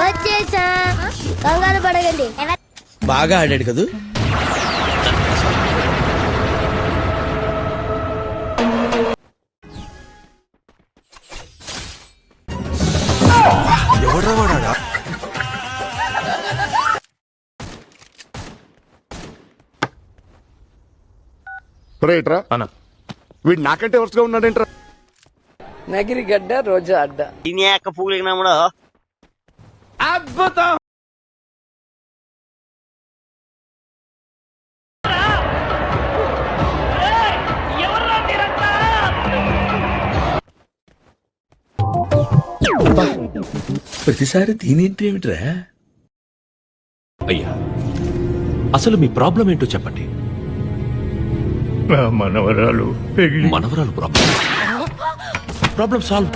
వచ్చేసా, కంగారు పడగండి. బాగా ఆడాడు కదూ. ఎవడ్రా వాడా? రైట్రా అన్న వీడు నాకంటే వరుసగా ఉన్నాడేంట్రా? నగిరిగడ్డ రోజా అడ్డ అద్భుతం. ప్రతిసారి దీనేంటి ఏమిట్రా? అయ్యా అసలు మీ ప్రాబ్లం ఏంటో చెప్పండి. మనవరాలు మనవరాలు ప్రాబ్లం సాల్వ్.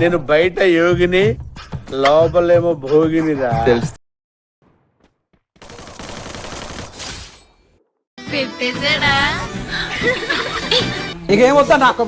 నేను బయట యోగిని, లోపలేమో భోగినిరా. తెలుసు. ఇక ఏమొస్తా నాకు